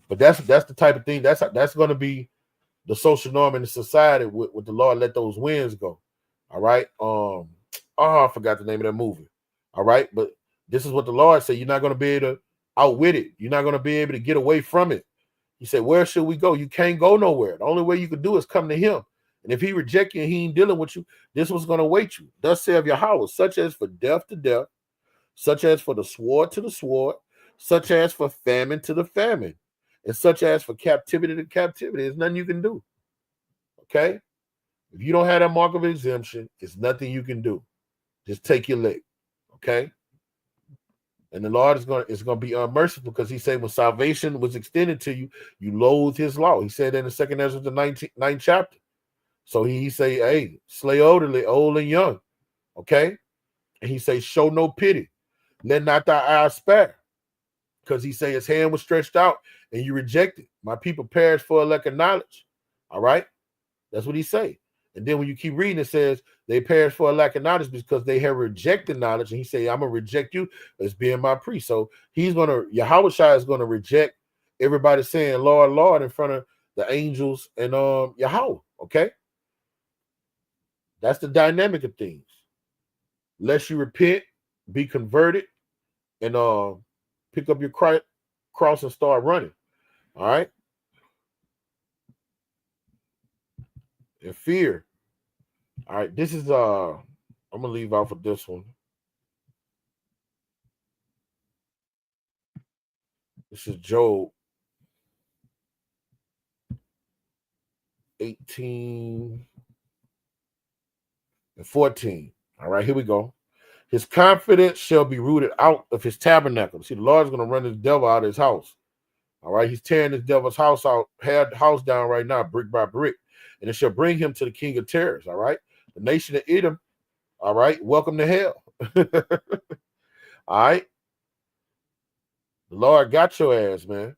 but that's the type of thing. That's going to be the social norm in the society with the Lord let those winds go. All right. I forgot the name of that movie. All right, but this is what the Lord said. You're not going to be able to outwit it. You're not going to be able to get away from it. He said, where should we go? You can't go nowhere. The only way you can do is come to him. And if he reject you and he ain't dealing with you, this was going to wait you. Thus saith Yahweh, such as for death to death, such as for the sword to the sword, such as for famine to the famine, and such as for captivity to captivity. There's nothing you can do. Okay? If you don't have that mark of exemption, it's nothing you can do. Just take your leg. Okay? And the Lord is going to be unmerciful because he said when salvation was extended to you, you loathe his law. He said in the 2nd Ezra, the 9th chapter. So he say, hey, slay old and young. Okay? And he say, show no pity. Let not thy eyes spare. Because he say his hand was stretched out and you rejected. My people perish for a lack of knowledge. All right? That's what he say. And then when you keep reading, it says they perish for a lack of knowledge because they have rejected knowledge. And he say, I'm going to reject you as being my priest. So Yahweh Shai is going to reject everybody saying, Lord, Lord, in front of the angels and Yahweh. Okay? That's the dynamic of things. Lest you repent, be converted, and pick up your cross and start running. All right? And fear. All right, this is I'm gonna leave off of this one. This is Job 18 and 14. All right, here we go. His confidence shall be rooted out of his tabernacle. See, the Lord's gonna run this devil out of his house. All right, he's tearing this devil's house out, house down right now, brick by brick, and it shall bring him to the king of terrors. All right, the nation of Edom. All right, welcome to hell. All right, the Lord got your ass, man.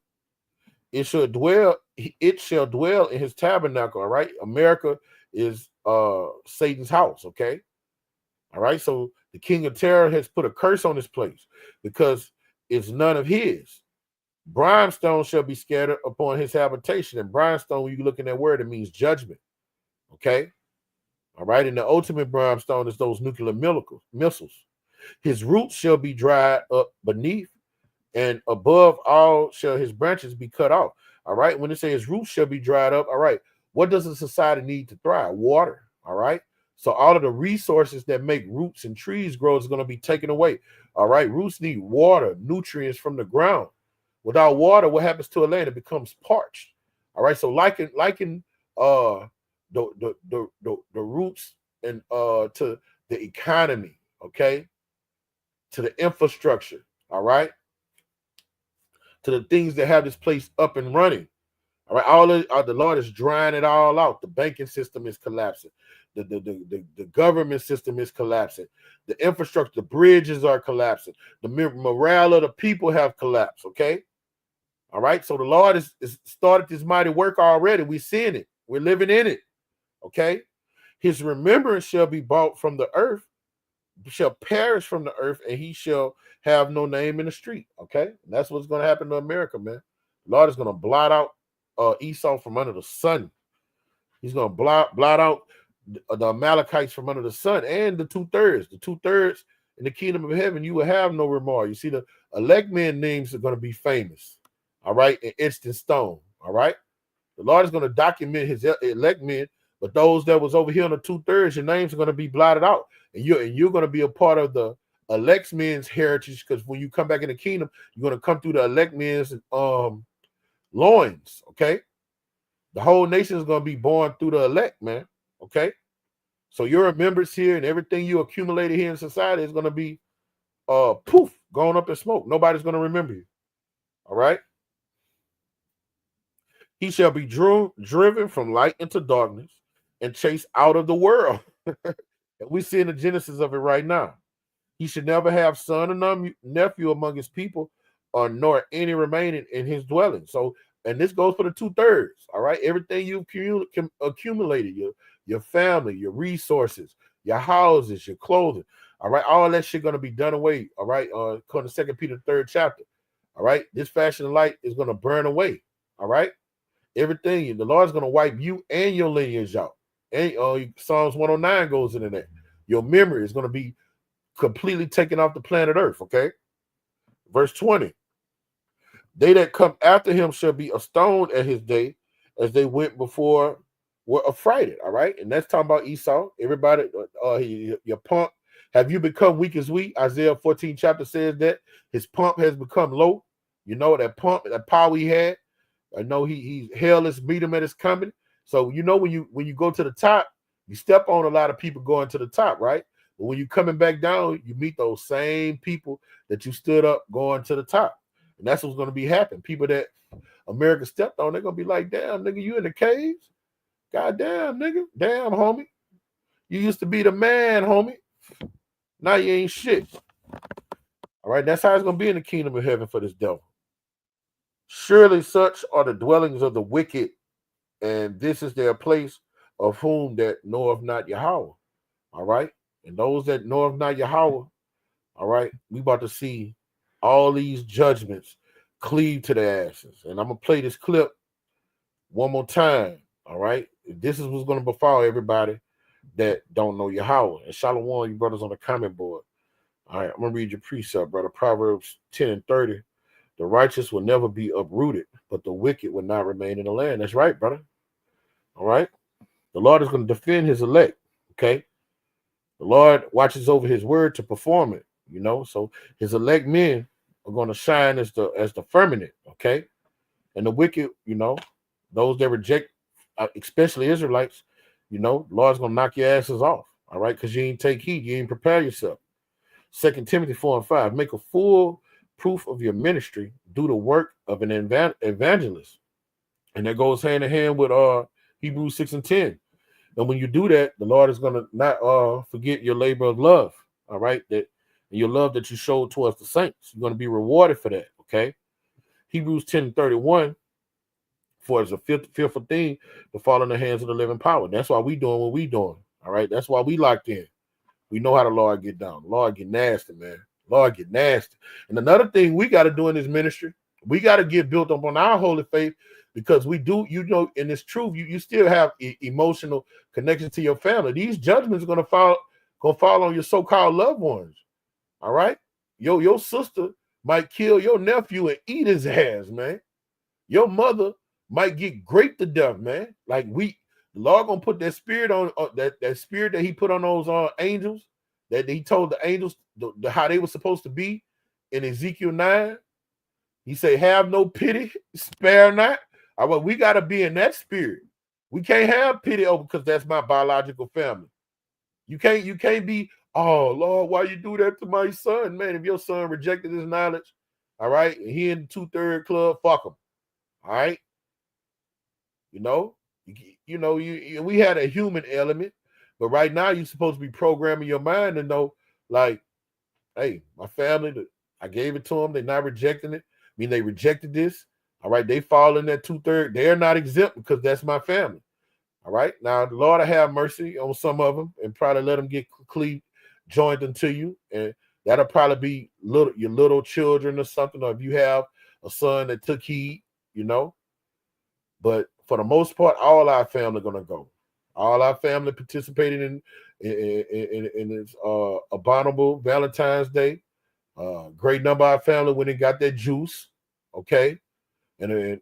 It shall dwell in his tabernacle. All right, America is Satan's house. Okay, all right. So the king of terror has put a curse on this place because it's none of his. Brimstone shall be scattered upon his habitation. And brimstone, when you look in that word, it means judgment. Okay? All right. And the ultimate brimstone is those nuclear missiles. His roots shall be dried up beneath, and above all shall his branches be cut off. All right. When it says his roots shall be dried up, all right. What does a society need to thrive? Water. All right. So all of the resources that make roots and trees grow is going to be taken away. All right. Roots need water, nutrients from the ground. Without water, what happens to a land? It becomes parched. All right. So liken the roots and to the economy, okay, to the infrastructure, all right, to the things that have this place up and running. All right, the Lord is drying it all out. The banking system is collapsing. The government system is collapsing. The infrastructure, the bridges are collapsing. The morale of the people have collapsed. Okay. All right. So the Lord has started this mighty work already. We're seeing it. We're living in it. Okay. His remembrance shall be bought from the earth, shall perish from the earth, and he shall have no name in the street. Okay. And that's what's going to happen to America, man. The Lord is going to blot out Esau from under the sun. He's going to blot out the Amalekites from under the sun, and the 2/3. The 2/3 in the kingdom of heaven, you will have no remorse. You see, the elect men names are going to be famous, all right, in instant stone, all right. The Lord is going to document his elect men, but those that was over here on the 2/3, your names are going to be blotted out, and you're going to be a part of the elect men's heritage, because when you come back in the kingdom, you're going to come through the elect men's loins, okay. The whole nation is going to be born through the elect, man, okay. So your remembrance here and everything you accumulated here in society is going to be poof, going up in smoke. Nobody's going to remember you. All right. He shall be driven from light into darkness and chased out of the world. And we see in the genesis of it right now. He should never have son or nephew among his people, or nor any remaining in his dwelling. So, and this goes for the 2/3. All right. Everything you've accumulated, your family, your resources, your houses, your clothing. All right. All that shit going to be done away. All right. According to 2 Peter 3rd chapter. All right. This fashion of light is going to burn away. All right. Everything, the Lord's going to wipe you and your lineage out. And Psalms 109 goes into that. Your memory is going to be completely taken off the planet Earth, okay? Verse 20. They that come after him shall be astonished at his day, as they went before were affrighted, all right? And that's talking about Esau. Everybody, your pump, have you become weak as we? Isaiah 14 chapter says that. His pump has become low. You know, that pump, that power he had. I know he hell is meet him at his coming. So you know when you go to the top, you step on a lot of people going to the top, right? But when you're coming back down, you meet those same people that you stood up going to the top. And that's what's going to be happening. People that America stepped on, they're going to be like, damn, nigga, you in the caves? God damn, nigga. Damn, homie. You used to be the man, homie. Now you ain't shit. All right, that's how it's going to be in the kingdom of heaven for this devil. Surely such are the dwellings of the wicked, and this is their place of whom that knoweth not Yahweh. All right. And those that knoweth not Yahweh, all right, we about to see all these judgments cleave to their asses. And I'm going to play this clip one more time. All right. This is what's going to befall everybody that don't know Yahweh. And Shalom, you brothers on the comment board. All right. I'm going to read your precept, brother. Proverbs 10:30. The righteous will never be uprooted, but the wicked will not remain in the land. That's right, brother. All right. The Lord is going to defend his elect. Okay. The Lord watches over his word to perform it, you know. So his elect men are going to shine as the firmament, okay. And the wicked, you know, those that reject, especially Israelites, you know, the Lord's going to knock your asses off, all right, because you ain't take heed, you ain't prepare yourself. 2 Timothy 4:5, make a full proof of your ministry, do the work of an evangelist. And that goes hand in hand with Hebrews 6:10. And when you do that, the Lord is going to not forget your labor of love, all right, that and your love that you showed towards the saints. You're going to be rewarded for that, okay? Hebrews 10:31, for it's a fearful thing to fall in the hands of the living power. That's why we doing what we doing, all right? That's why we locked in. We know how the Lord get down. The Lord get nasty, man. Lord get nasty. And another thing we got to do in this ministry, we got to get built up on our holy faith, because we do, you know, in this truth, you still have emotional connection to your family. These judgments are going to fall on your so-called loved ones. All right. Your sister might kill your nephew and eat his ass, man. Your mother might get raped to death, man. Like the Lord gonna put that spirit on that spirit that he put on those angels, that he told the angels how they were supposed to be in Ezekiel 9. He said, have no pity, spare not. All right, we got to be in that spirit. We can't have pity over because that's my biological family. You can't be, oh, Lord, why you do that to my son? Man, if your son rejected his knowledge, all right, and he in the 2/3 club, fuck him. All right. You know, we had a human element, but right now you're supposed to be programming your mind to know, like, hey, my family, I gave it to them. They're not rejecting it. I mean, they rejected this. All right, they fall in that 2/3. They're not exempt because that's my family. All right. Now, the Lord will have mercy on some of them and probably let them get joined unto you. And that'll probably be your little children or something, or if you have a son that took heed, you know. But for the most part, all our family are going to go. All our family participated in this abominable Valentine's Day. Great number of our family when they got their juice, okay, and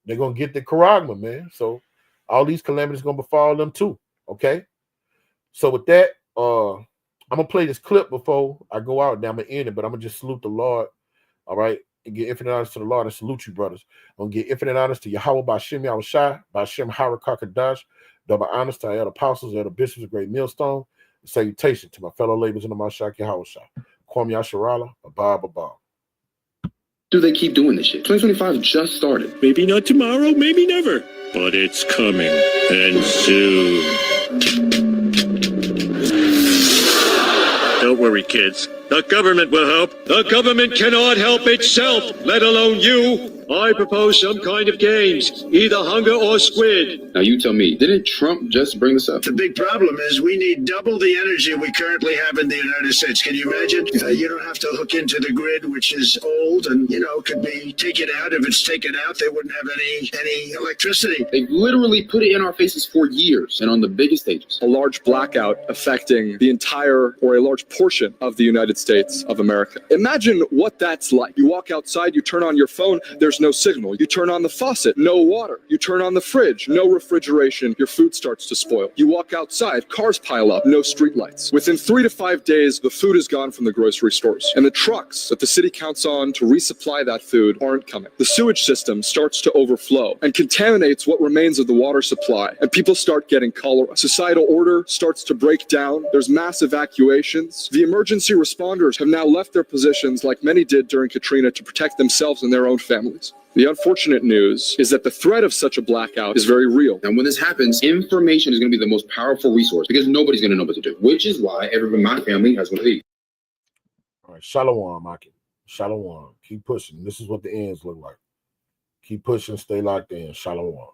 they're gonna get the charagma, man. So all these calamities gonna befall them too, okay. So with that, I'm gonna play this clip before I go out. Now I'm gonna end it, but I'm gonna just salute the Lord, all right, and get infinite honors to the Lord and salute you, brothers. I'm gonna get infinite honors to Yahweh Bashem Yahushai, Bashem Harakakadash, double honors to our apostles, the bishops of Great Millstone, and salutation to my fellow laborers in the Mashak Yahushai. Kwam Yasharala, Abba. Do they keep doing this shit? 2025 just started. Maybe not tomorrow, maybe never, but it's coming, and soon. Don't worry, kids. The government will help. The government cannot help itself, let alone you. I propose some kind of games, either hunger or squid. Now you tell me, didn't Trump just bring this up? The big problem is we need double the energy we currently have in the United States. Can you imagine? You don't have to hook into the grid, which is old and, could be taken out. If it's taken out, they wouldn't have any electricity. They've literally put it in our faces for years and on the biggest stages. A large blackout affecting the entire or a large portion of the United States of America. Imagine what that's like. You walk outside, you turn on your phone, there's no signal. You turn on the faucet, no water. You turn on the fridge, no refrigeration, your food starts to spoil. You walk outside, cars pile up, no streetlights. Within 3 to 5 days, the food is gone from the grocery stores. And the trucks that the city counts on to resupply that food aren't coming. The sewage system starts to overflow and contaminates what remains of the water supply. And people start getting cholera. Societal order starts to break down. There's mass evacuations. The emergency responders have now left their positions like many did during Katrina to protect themselves and their own families. The unfortunate news is that the threat of such a blackout is very real. And when this happens, information is going to be the most powerful resource because nobody's going to know what to do, which is why everyone in my family has one of these. All right, Shalom, Maki. Shalom. Keep pushing. This is what the ends look like. Keep pushing. Stay locked in. Shalom.